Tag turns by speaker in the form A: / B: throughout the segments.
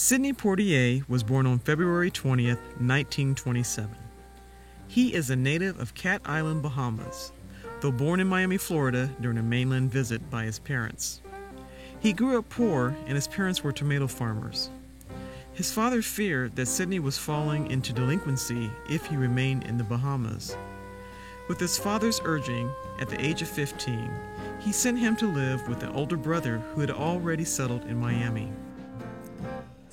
A: Sidney Poitier was born on February 20th, 1927. He is a native of Cat Island, Bahamas, though born in Miami, Florida during a mainland visit by his parents. He grew up poor and his parents were tomato farmers. His father feared that Sidney was falling into delinquency if he remained in the Bahamas. With his father's urging, at the age of 15, he sent him to live with an older brother who had already settled in Miami.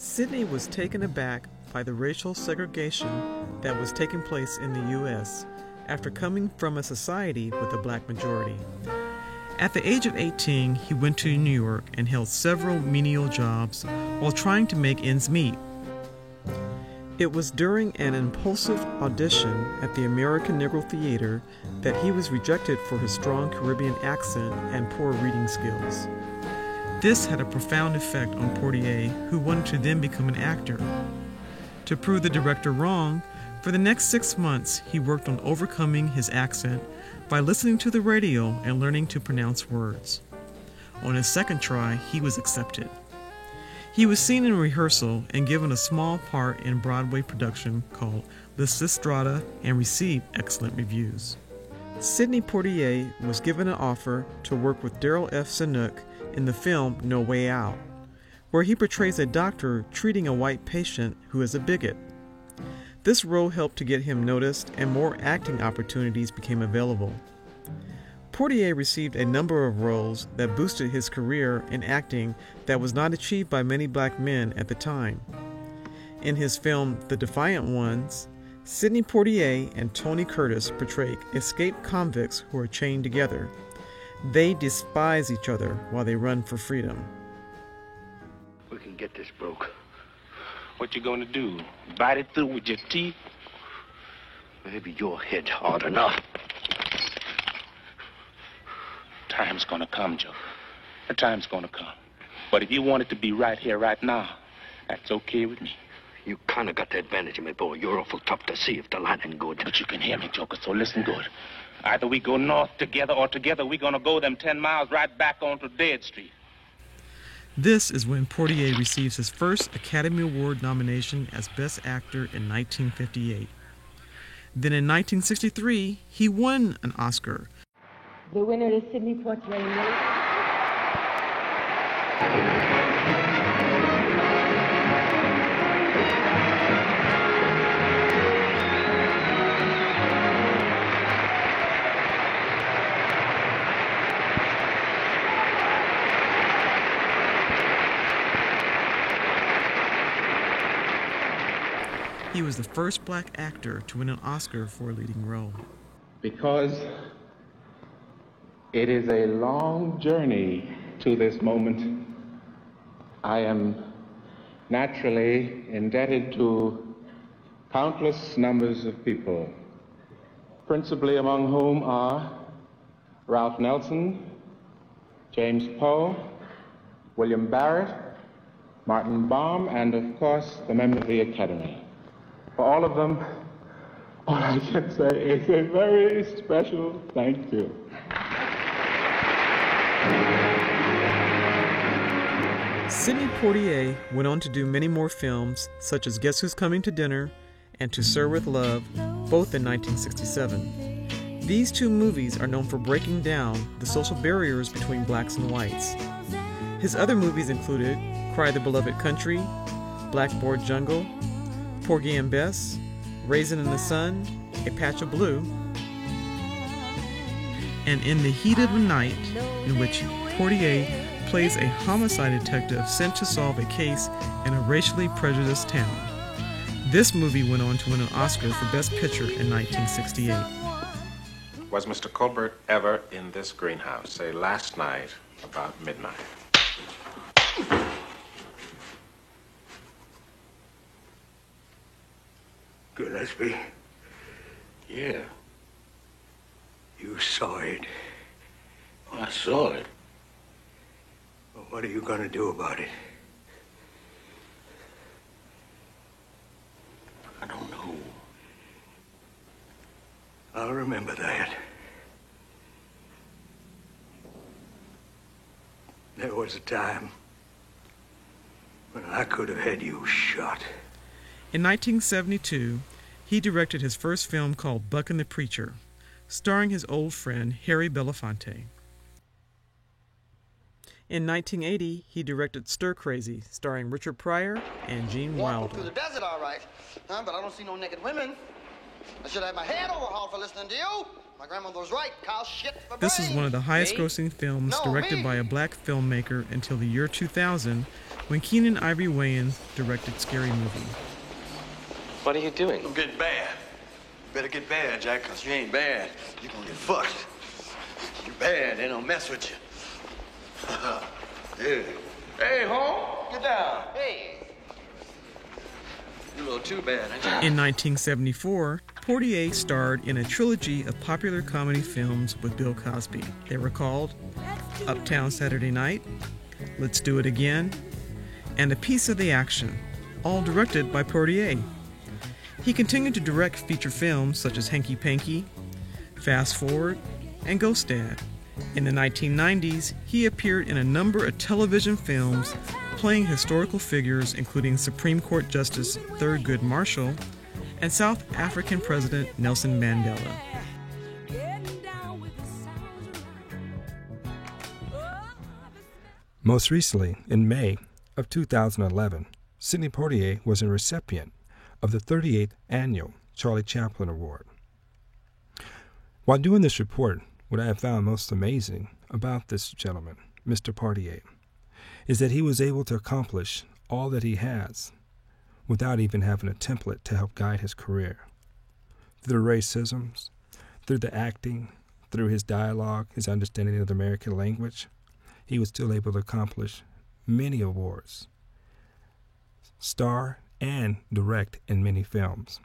A: Sidney was taken aback by the racial segregation that was taking place in the U.S. after coming from a society with a black majority. At the age of 18, he went to New York and held several menial jobs while trying to make ends meet. It was during an impulsive audition at the American Negro Theater that he was rejected for his strong Caribbean accent and poor reading skills. This had a profound effect on Poitier, who wanted to then become an actor. To prove the director wrong, for the next 6 months he worked on overcoming his accent by listening to the radio and learning to pronounce words. On his second try, he was accepted. He was seen in rehearsal and given a small part in a Broadway production called Lysistrata and received excellent reviews. Sidney Poitier was given an offer to work with Darryl F. Zanuck in the film No Way Out, where he portrays a doctor treating a white patient who is a bigot. This role helped to get him noticed and more acting opportunities became available. Poitier received a number of roles that boosted his career in acting that was not achieved by many black men at the time. In his film The Defiant Ones, Sidney Poitier and Tony Curtis portray escaped convicts who are chained together. They despise each other while they run for freedom.
B: We can get this broke.
C: What you gonna do? Bite it through with your teeth?
B: Maybe your head hard enough.
C: Time's gonna come, Joe. The time's gonna come. But if you want it to be right here, right now, that's okay with me.
B: You kind of got the advantage of me, boy. You're awful tough to see if the line ain't good.
C: But you can hear me, Joker, so listen good. Either we go north together or together we're gonna go them 10 miles right back onto Dead Street.
A: This is when Poitier receives his first Academy Award nomination as Best Actor in 1958. Then in 1963, he won an Oscar.
D: The winner is Sidney Poitier.
A: He was the first black actor to win an Oscar for a leading role.
E: Because it is a long journey to this moment, I am naturally indebted to countless numbers of people, principally among whom are Ralph Nelson, James Poe, William Barrett, Martin Baum, and of course the members of the Academy. For all of them, all I can say is a very special thank you.
A: Sidney Poitier went on to do many more films, such as Guess Who's Coming to Dinner and To Sir with Love, both in 1967. These two movies are known for breaking down the social barriers between blacks and whites. His other movies included Cry the Beloved Country, Blackboard Jungle, Porgy and Bess, Raisin in the Sun, A Patch of Blue, and In the Heat of the Night, in which Poitier plays a homicide detective sent to solve a case in a racially prejudiced town. This movie went on to win an Oscar for Best Picture in 1968.
F: Was Mr. Colbert ever in this greenhouse, say last night about midnight?
B: Gillespie,
C: Yeah,
B: you saw it.
C: I saw it.
B: Well, what are you going to do about it?
C: I don't know.
B: I'll remember that. There was a time
G: But I could have had you shot.
A: In 1972, he directed his first film called Buck and the Preacher, starring his old friend Harry Belafonte. In 1980, he directed Stir Crazy, starring Richard Pryor and Gene Wilder.
H: Through the desert, all right. But I don't see no naked women. I should have my head overhauled for listening to you. My grandmother was right. Cow shit for
A: This is one of the highest-grossing films directed
H: me.
A: by a black filmmaker until the year 2000, when Keenan Ivory Wayans directed Scary Movie.
I: What are you doing?
G: I'm getting bad. You better get bad, Jack, because you ain't bad. You're gonna get fucked. You bad, they don't mess with you. Yeah. Hey, home, get down.
H: Hey.
G: You're a little too bad, ain't you?
A: In 1974, Portier starred in a trilogy of popular comedy films with Bill Cosby. They were called Uptown Saturday Night, Let's Do It Again, and A Piece of the Action, all directed by Portier. He continued to direct feature films such as Hanky Panky, Fast Forward, and Ghost Dad. In the 1990s, he appeared in a number of television films playing historical figures including Supreme Court Justice Thurgood Marshall and South African President Nelson Mandela.
J: Most recently, in May of 2011, Sidney Poitier was a recipient of the 38th Annual Charlie Chaplin Award. While doing this report, what I have found most amazing about this gentleman, Mr. Poitier, is that he was able to accomplish all that he has without even having a template to help guide his career. Through the racisms, through the acting, through his dialogue, his understanding of the American language, he was still able to accomplish many awards, star and direct in many films.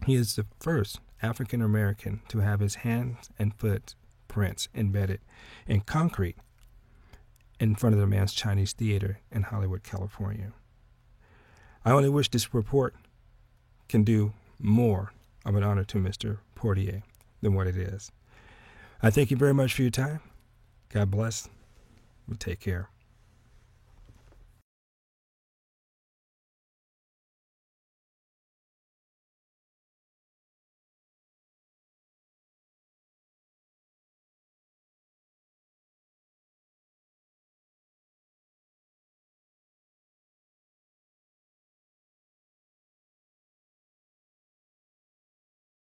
J: He is the first African American to have his hands and footprints embedded in concrete in front of the Man's Chinese Theater in Hollywood, California. I only wish this report can do more of an honor to Mr. Poitier than what it is. I thank you very much for your time. God bless. Take care.